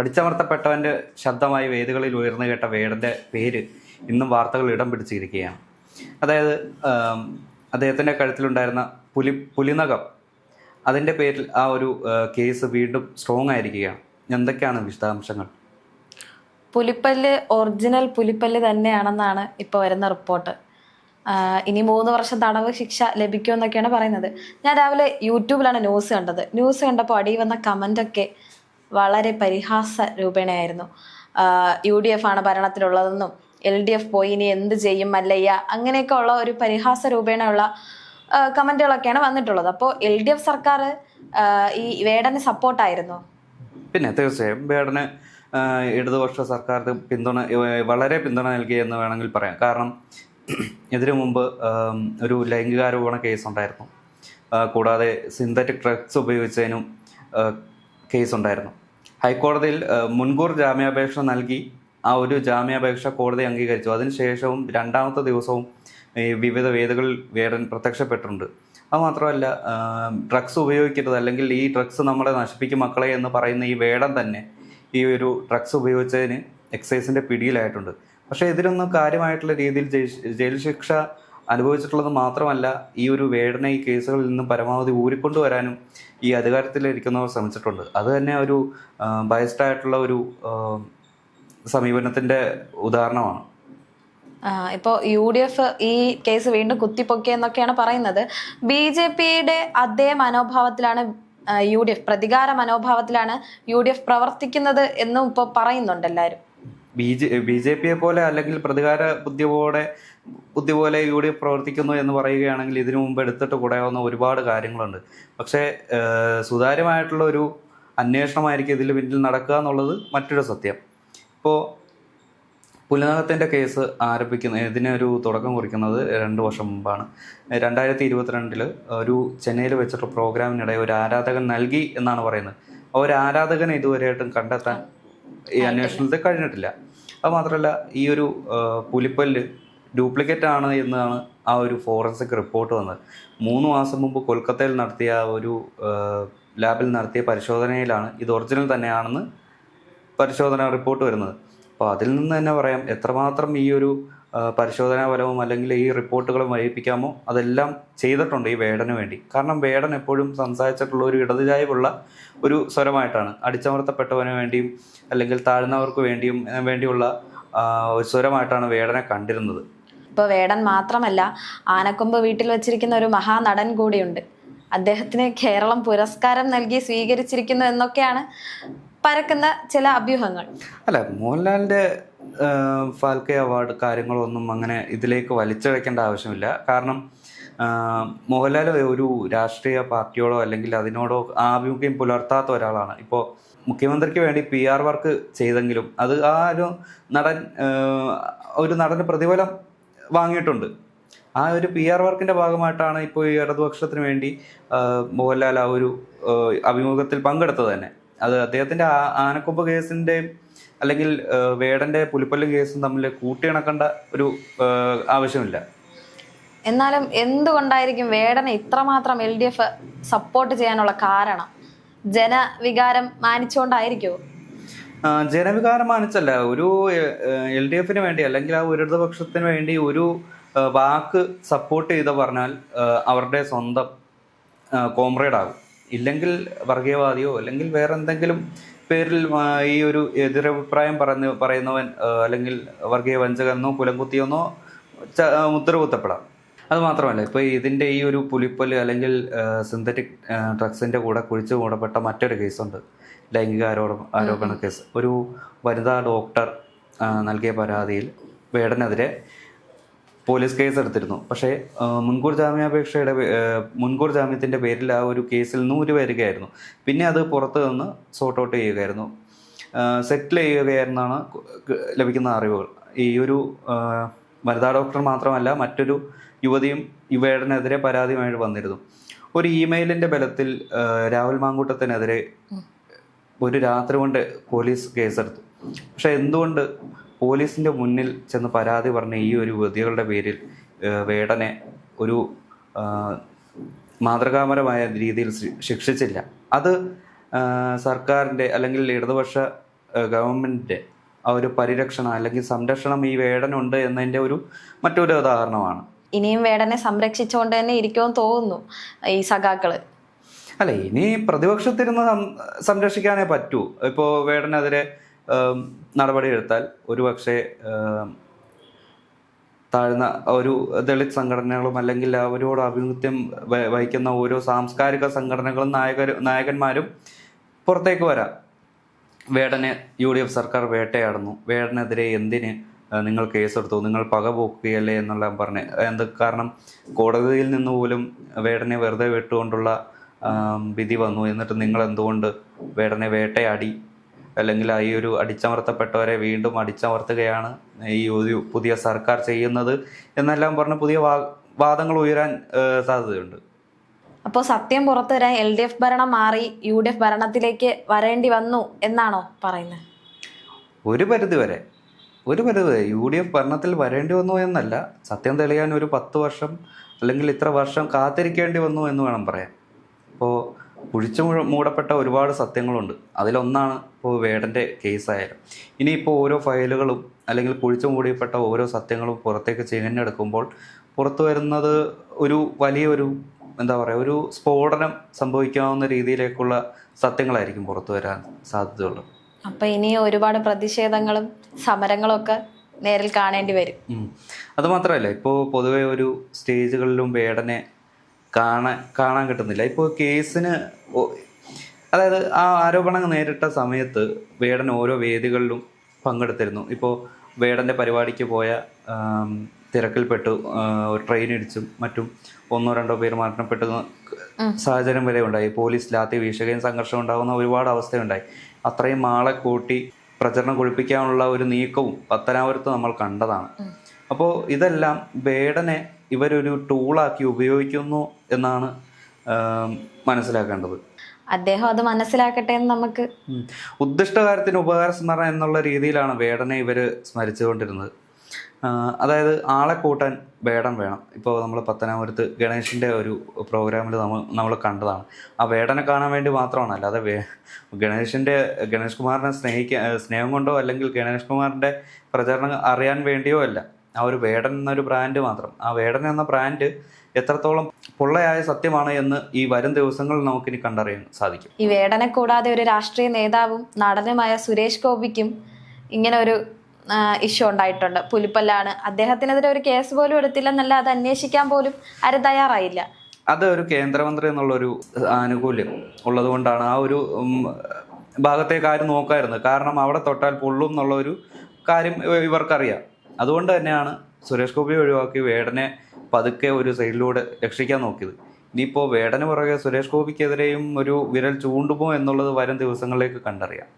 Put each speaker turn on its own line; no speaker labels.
അടിച്ചമർത്തപ്പെട്ടവന്റെ ശബ്ദമായി വേദികളിൽ ഉയർന്നു കേട്ട വേടന്റെ പേര് ഇന്നും വാർത്തകൾ ഇടം പിടിച്ചിരിക്കുകയാണ്. അതായത് അദ്ദേഹത്തിന്റെ കഴുത്തിലുണ്ടായിരുന്ന പുലിനകം, അതിന്റെ പേരിൽ ആ ഒരു കേസ് വീണ്ടും സ്ട്രോങ് ആയിരിക്കുകയാണ്. എന്തൊക്കെയാണ് വിശദാംശങ്ങൾ?
പുലിപ്പല്ല് ഒറിജിനൽ പുലിപ്പല്ല് തന്നെയാണെന്നാണ് ഇപ്പോൾ വരുന്ന റിപ്പോർട്ട്. ഇനി 3 വർഷം തടവ് ശിക്ഷ ലഭിക്കുമെന്നൊക്കെയാണ് പറയുന്നത്. ഞാൻ രാവിലെ യൂട്യൂബിലാണ് ന്യൂസ് കണ്ടത്. ന്യൂസ് കണ്ടപ്പോൾ അടിയിൽ വന്ന കമൻ്റൊക്കെ വളരെ പരിഹാസ രൂപേണയായിരുന്നു. UDF ആണ് ഭരണത്തിലുള്ളതെന്നും LDF പോയി ഇനി എന്ത് ചെയ്യും മല്ലയ്യ, അങ്ങനെയൊക്കെ ഉള്ള ഒരു പരിഹാസ രൂപേണയുള്ള കമന്റുകളൊക്കെയാണ് വന്നിട്ടുള്ളത്. അപ്പോൾ LDF സർക്കാർ ഈ വേടന് സപ്പോർട്ടായിരുന്നു.
പിന്നെ തീർച്ചയായും വേടന് ഇടതുപക്ഷ സർക്കാർ വളരെ പിന്തുണ നൽകിയെന്ന് വേണമെങ്കിൽ പറയാം. കാരണം ഇതിനു മുമ്പ് ഒരു ലൈംഗികാരോപണ കേസുണ്ടായിരുന്നു. കൂടാതെ സിന്തറ്റിക് ഡ്രഗ്സ് ഉപയോഗിച്ചതിനും കേസുണ്ടായിരുന്നു. ഹൈക്കോടതിയിൽ മുൻകൂർ ജാമ്യാപേക്ഷ നൽകി ആ ഒരു ജാമ്യാപേക്ഷ കോടതി അംഗീകരിച്ചു. അതിനുശേഷവും 2ാമത്തെ ദിവസവും വിവിധ വേദികളിൽ വേടൻ പ്രത്യക്ഷപ്പെട്ടിട്ടുണ്ട്. അത് മാത്രമല്ല, ഡ്രഗ്സ് ഉപയോഗിക്കരുത്, അല്ലെങ്കിൽ ഈ ഡ്രഗ്സ് നമ്മളെ നശിപ്പിക്കും മക്കളെ എന്ന് പറയുന്ന ഈ വേടൻ തന്നെ ഈ ഒരു ഡ്രഗ്സ് ഉപയോഗിച്ചതിന് എക്സൈസിൻ്റെ പിടിയിലായിട്ടുണ്ട്. പക്ഷേ ഇതിലൊന്നും കാര്യമായിട്ടുള്ള രീതിയിൽ ജയിൽ ശിക്ഷ അനുഭവിച്ചിട്ടുള്ളത് മാത്രമല്ല, ഈ ഒരു വേടനെ ഈ കേസുകളിൽ നിന്നും പരമാവധി ഊരിക്കൊണ്ടുവരാനും ഈ അധികാരത്തിലിരിക്കുന്നവർ ശ്രമിച്ചിട്ടുണ്ട്. അത് തന്നെ ഒരു ബയസ്ഡ് ആയിട്ടുള്ള ഒരു സമീപനത്തിൻ്റെ ഉദാഹരണമാണ്.
ഇപ്പോൾ UDF ഈ കേസ് വീണ്ടും കുത്തിപ്പൊക്കിയെന്നൊക്കെയാണ് പറയുന്നത്. BJPയുടെ അതേ മനോഭാവത്തിലാണ് UDF, പ്രതികാര മനോഭാവത്തിലാണ് UDF പ്രവർത്തിക്കുന്നത് എന്നും ഇപ്പോൾ പറയുന്നുണ്ട് എല്ലാവരും.
BJPയെ പോലെ അല്ലെങ്കിൽ പ്രതികാര ബുദ്ധി പോലെ UDF പ്രവർത്തിക്കുന്നു എന്ന് പറയുകയാണെങ്കിൽ ഇതിനു മുമ്പ് എടുത്തിട്ട് കൂടാവുന്ന ഒരുപാട് കാര്യങ്ങളുണ്ട്. പക്ഷേ സുതാര്യമായിട്ടുള്ള ഒരു അന്വേഷണമായിരിക്കും ഇതിൽ പിന്നിൽ നടക്കുക എന്നുള്ളത് മറ്റൊരു സത്യം. ഇപ്പോൾ പുലിനകത്തിൻ്റെ കേസ് ഇതിനൊരു തുടക്കം കുറിക്കുന്നത് 2 വർഷം മുമ്പാണ്. 2022 ഒരു ചെന്നൈയിൽ വെച്ചിട്ട് പ്രോഗ്രാമിനിടെ ഒരു ആരാധകൻ നൽകി എന്നാണ് പറയുന്നത്. ആ ഒരു ആരാധകനെ ഇതുവരെയായിട്ടും കണ്ടെത്താൻ ഈ അന്വേഷണത്തിൽ കഴിഞ്ഞിട്ടില്ല. അത് മാത്രമല്ല, ഈ ഒരു പുലിപ്പല്ല് ഡ്യൂപ്ലിക്കേറ്റ് ആണ് എന്നാണ് ആ ഒരു ഫോറൻസിക് റിപ്പോർട്ട് വന്നത്. 3 മാസം മുമ്പ് കൊൽക്കത്തയിൽ നടത്തിയ ഒരു ലാബിൽ നടത്തിയ പരിശോധനയിലാണ് ഇത് ഒറിജിനൽ തന്നെയാണെന്ന് പരിശോധന റിപ്പോർട്ട് വരുന്നത്. അപ്പോൾ അതിൽ നിന്ന് തന്നെ പറയാം എത്രമാത്രം ഈ ഒരു പരിശോധനാ ഫലവും അല്ലെങ്കിൽ ഈ റിപ്പോർട്ടുകളും വഹിപ്പിക്കാമോ അതെല്ലാം ചെയ്തിട്ടുണ്ട് ഈ വേടന് വേണ്ടി. കാരണം വേടൻ എപ്പോഴും സംസാരിച്ചിട്ടുള്ള ഒരു ഇടതുചായ്വുള്ള ഒരു സ്വരമായിട്ടാണ്. അടിച്ചമർത്തപ്പെട്ടവന് വേണ്ടിയും അല്ലെങ്കിൽ താഴ്ന്നവർക്ക് വേണ്ടിയുള്ള ഒരു സ്വരമായിട്ടാണ് വേടനെ കണ്ടിരുന്നത്.
ഇപ്പോൾ വേടൻ മാത്രമല്ല, ആനക്കൊമ്പ് വീട്ടിൽ വെച്ചിരിക്കുന്ന ഒരു മഹാനടൻ കൂടിയുണ്ട്. അദ്ദേഹത്തിന് കേരളം പുരസ്കാരം നൽകി സ്വീകരിച്ചിരിക്കുന്നു എന്നൊക്കെയാണ് പരക്കുന്ന ചില അഭ്യൂഹങ്ങൾ.
അല്ല, മോഹൻലാലിൻ്റെ ഫാൽക്കെ അവാർഡ് കാര്യങ്ങളൊന്നും അങ്ങനെ ഇതിലേക്ക് വലിച്ചിഴക്കേണ്ട ആവശ്യമില്ല. കാരണം മോഹൻലാൽ ഒരു രാഷ്ട്രീയ പാർട്ടിയോടോ അല്ലെങ്കിൽ അതിനോടോ ആഭിമുഖ്യം പുലർത്താത്ത ഒരാളാണ്. ഇപ്പോൾ മുഖ്യമന്ത്രിക്ക് വേണ്ടി PR വർക്ക് ചെയ്തെങ്കിലും അത് ആ ഒരു നടന് പ്രതിഫലം വാങ്ങിയിട്ടുണ്ട്. ആ ഒരു PR വർക്കിൻ്റെ ഭാഗമായിട്ടാണ് ഇപ്പോൾ ഈ ഇടതുപക്ഷത്തിന് വേണ്ടി മോഹൻലാൽ ആ ഒരു അഭിമുഖത്തിൽ പങ്കെടുത്തത് തന്നെ. അത് അദ്ദേഹത്തിൻ്റെ ആനക്കൊമ്പ് കേസിൻ്റെയും അല്ലെങ്കിൽ വേടൻ്റെ പുലിപ്പല്ല് കേസും തമ്മിൽ കൂട്ടിയിണക്കേണ്ട ഒരു ആവശ്യമില്ല.
എന്നാലും എന്തുകൊണ്ടായിരിക്കും വേടനെ ഇത്രമാത്രം LDF സപ്പോർട്ട് ചെയ്യാനുള്ള കാരണം? ജനവികാരം മാനിച്ചുകൊണ്ടായിരിക്കുമോ?
ജനവികാരം മാനിച്ചല്ല, ഒരു LDFന് വേണ്ടി അല്ലെങ്കിൽ ആ ഒരു ഇടതുപക്ഷത്തിന് വേണ്ടി ഒരു വാക്ക് സപ്പോർട്ട് ചെയ്ത പറഞ്ഞാൽ അവരുടെ സ്വന്തം കോമ്രേഡ് ആകും. ഇല്ലെങ്കിൽ വർഗീയവാദിയോ അല്ലെങ്കിൽ വേറെ എന്തെങ്കിലും പേരിൽ ഈ ഒരു എതിരഭിപ്രായം പറയുന്നവൻ അല്ലെങ്കിൽ വർഗീയ വഞ്ചകനെന്നോ കുലംകുത്തിയെന്നോ മുദ്രകുത്തപ്പെടാം. അത് മാത്രമല്ല, ഇപ്പോൾ ഇതിൻ്റെ ഈ ഒരു പുലിപ്പല്ല് അല്ലെങ്കിൽ സിന്തറ്റിക് ഡ്രഗ്സിൻ്റെ കൂടെ കുഴിച്ചു മൂടപ്പെട്ട മറ്റൊരു കേസുണ്ട്, ലൈംഗിക ആരോപണ കേസ്. ഒരു വനിതാ ഡോക്ടർ നൽകിയ പരാതിയിൽ വേടനെതിരെ പോലീസ് കേസ് എടുത്തിരുന്നു. പക്ഷേ മുൻകൂർ ജാമ്യത്തിൻ്റെ പേരിൽ ആ ഒരു കേസിൽ നിന്ന് വരികയായിരുന്നു. പിന്നെ അത് പുറത്ത് നിന്ന് സോർട്ട് ഔട്ട് ചെയ്യുകയായിരുന്നു, സെറ്റിൽ ചെയ്യുകയായിരുന്നാണ് ലഭിക്കുന്ന അറിവുകൾ. ഈ ഒരു വനിതാ ഡോക്ടർ മാത്രമല്ല, മറ്റൊരു യുവതിയും ഈ വേടനെതിരെ പരാതിയുമായിട്ട് വന്നിരുന്നു. ഒരു ഇമെയിലിൻ്റെ ബലത്തിൽ രാഹുൽ മാങ്കൂട്ടത്തിനെതിരെ ഒരു രാത്രി കൊണ്ട് പോലീസ് കേസെടുത്തു. പക്ഷേ എന്തുകൊണ്ട് പോലീസിൻ്റെ മുന്നിൽ ചെന്ന് പരാതി പറഞ്ഞ ഈ ഒരു യുവതികളുടെ പേരിൽ വേടനെ ഒരു മാതൃകാപരമായ രീതിയിൽ ശിക്ഷിച്ചില്ല? അത് സർക്കാരിൻ്റെ അല്ലെങ്കിൽ ഇടതുപക്ഷ ഗവൺമെൻറ്റിൻ്റെ ആ ഒരു പരിരക്ഷണം അല്ലെങ്കിൽ സംരക്ഷണം ഈ വേടനുണ്ട് എന്നതിൻ്റെ മറ്റൊരു ഉദാഹരണമാണ്.
ഇനിയും വേടനെ സംരക്ഷിച്ചുകൊണ്ട് തന്നെ ഇരിക്കുമെന്ന് തോന്നുന്നു ഈ സഖാക്കള്.
അല്ല, ഇനി പ്രതിപക്ഷത്തിരുന്ന് സംരക്ഷിക്കാനേ പറ്റൂ. ഇപ്പോൾ വേടനെതിരെ നടപടിയെടുത്താൽ ഒരുപക്ഷെ താഴ്ന്ന ഒരു ദളിത് സംഘടനകളും അല്ലെങ്കിൽ അവരോട് ആഭിമുഖ്യം വഹിക്കുന്ന ഓരോ സാംസ്കാരിക സംഘടനകളും നായകന്മാരും പുറത്തേക്ക് വരാം. വേടനെ UDF സർക്കാർ വേട്ടയാടുന്നു, വേടനെതിരെ എന്തിന് നിങ്ങൾ കേസെടുത്തു, നിങ്ങൾ പകപോക്കുകയല്ലേ എന്നെല്ലാം പറഞ്ഞ് കാരണം കോടതിയിൽ നിന്ന് പോലും വേടനെ വെറുതെ വിട്ടുകൊണ്ടുള്ള വിധി വന്നു. എന്നിട്ട് നിങ്ങൾ എന്തുകൊണ്ട് വേടനെ വേട്ടയാടി, അല്ലെങ്കിൽ ഈ ഒരു അടിച്ചമർത്തപ്പെട്ടവരെ വീണ്ടും അടിച്ചമർത്തുകയാണ് ഈ ഒരു പുതിയ സർക്കാർ ചെയ്യുന്നത് എന്നെല്ലാം പറഞ്ഞ് പുതിയ വാദങ്ങൾ ഉയരാൻ സാധ്യതയുണ്ട്.
അപ്പോൾ സത്യം പുറത്തു വരാൻ LDF ഭരണം മാറി UDF ഭരണത്തിലേക്ക് വരേണ്ടി വന്നു എന്നാണോ പറയുന്നത്?
ഒരു പരിധി വരെ UDF ഭരണത്തിൽ വരേണ്ടി വന്നു എന്നല്ല, സത്യം തെളിയാൻ ഒരു 10 വർഷം അല്ലെങ്കിൽ ഇത്ര വർഷം കാത്തിരിക്കേണ്ടി വന്നു എന്ന് വേണം പറയാൻ. ഇപ്പോൾ കുഴിച്ചു മൂടപ്പെട്ട ഒരുപാട് സത്യങ്ങളുണ്ട്. അതിലൊന്നാണ് ഇപ്പോൾ വേടൻ്റെ കേസായാലും. ഇനിയിപ്പോൾ ഓരോ ഫയലുകളും അല്ലെങ്കിൽ കുഴിച്ചു മൂടിയപ്പെട്ട ഓരോ സത്യങ്ങളും പുറത്തേക്ക് ചികഞ്ഞെടുക്കുമ്പോൾ പുറത്തു വരുന്നത് വലിയൊരു ഒരു സ്ഫോടനം സംഭവിക്കാവുന്ന രീതിയിലേക്കുള്ള സത്യങ്ങളായിരിക്കും പുറത്തു വരാൻ സാധ്യതയുള്ളത്.
അപ്പം ഇനി ഒരുപാട് പ്രതിഷേധങ്ങളും സമരങ്ങളും ഒക്കെ നേരിൽ കാണേണ്ടി വരും.
അതുമാത്രമല്ല, ഇപ്പോൾ പൊതുവെ ഒരു സ്റ്റേജുകളിലും വേടനെ കാണാൻ കിട്ടുന്നില്ല. ഇപ്പോൾ കേസിന് അതായത് ആ ആരോപണം നേരിട്ട സമയത്ത് വേടൻ ഓരോ വേദികളിലും പങ്കെടുത്തിരുന്നു. ഇപ്പോൾ വേടൻ്റെ പരിപാടിക്ക് പോയ തിരക്കിൽപ്പെട്ടു ട്രെയിൻ ഇടിച്ചും മറ്റും 1-2 പേർ മരണപ്പെട്ട സാഹചര്യം വരെ ഉണ്ടായി. പോലീസ് ലാത്തി വീശുകയും സംഘർഷം ഉണ്ടാകുന്ന ഒരുപാട് അവസ്ഥയുണ്ടായി. അത്രയും ആളെ കൂട്ടി പ്രചരണം കൊഴിപ്പിക്കാനുള്ള ഒരു നീക്കവും പത്തനാപുരത്ത് നമ്മൾ കണ്ടതാണ്. അപ്പോൾ ഇതെല്ലാം വേടനെ ഇവരൊരു ടൂളാക്കി ഉപയോഗിക്കുന്നു എന്നാണ് മനസ്സിലാക്കേണ്ടത്.
അദ്ദേഹം അത് മനസ്സിലാക്കട്ടെ എന്ന് നമുക്ക്
ഉദ്ദിഷ്ടകാര്യത്തിന് ഉപകാരസ്മരണം എന്നുള്ള രീതിയിലാണ് വേടനെ ഇവർ സ്മരിച്ചുകൊണ്ടിരുന്നത്. അതായത് ആളെ കൂട്ടാൻ വേടൻ വേണം. ഇപ്പോൾ നമ്മൾ പത്തനാപുരത്ത് ഗണേഷിൻ്റെ ഒരു പ്രോഗ്രാമിൽ നമ്മൾ കണ്ടതാണ്. ആ വേടനെ കാണാൻ വേണ്ടി മാത്രമാണ്, അല്ലാതെ ഗണേഷ് കുമാറിനെ സ്നേഹം കൊണ്ടോ അല്ലെങ്കിൽ ഗണേഷ് കുമാറിൻ്റെ പ്രചരണം അറിയാൻ വേണ്ടിയോ അല്ല. ആ ഒരു വേടൻ എന്നൊരു ബ്രാൻഡ് മാത്രം. ആ വേടൻ എന്ന ബ്രാൻഡ് എത്രത്തോളം പൊള്ളയായ സത്യമാണ് എന്ന് ഈ വരും ദിവസങ്ങളിൽ നമുക്കിനി കണ്ടറിയാൻ സാധിക്കും.
ഈ വേടനെ കൂടാതെ ഒരു രാഷ്ട്രീയ നേതാവും നടനുമായ സുരേഷ് ഗോപിക്കും ഇങ്ങനെ ഒരു ഇഷ്യൂ ഉണ്ടായിട്ടുണ്ട്. പുലിപ്പല്ലാണ്. അദ്ദേഹത്തിനെതിരെ ഒരു കേസ് പോലും എടുത്തില്ലെന്നല്ല, അത് അന്വേഷിക്കാൻ പോലും ആരും തയ്യാറായില്ല.
അത് ഒരു കേന്ദ്രമന്ത്രി എന്നുള്ളൊരു ആനുകൂല്യം ഉള്ളത് കൊണ്ടാണ് ആ ഒരു ഭാഗത്തേക്ക് ആരും നോക്കായിരുന്നത്. കാരണം അവിടെ തൊട്ടാൽ പൊള്ളും എന്നുള്ള ഒരു കാര്യം ഇവർക്കറിയാം. അതുകൊണ്ട് തന്നെയാണ് സുരേഷ് ഗോപി ഒഴിവാക്കി വേടനെ പതുക്കെ ഒരു സൈഡിലൂടെ രക്ഷിക്കാൻ നോക്കിയത്. ഇനിയിപ്പോൾ വേടന് പുറകെ സുരേഷ് ഗോപിക്കെതിരെയും ഒരു വിരൽ ചൂണ്ടുമോ എന്നുള്ളത് വരും ദിവസങ്ങളിലേക്ക് കണ്ടറിയാം.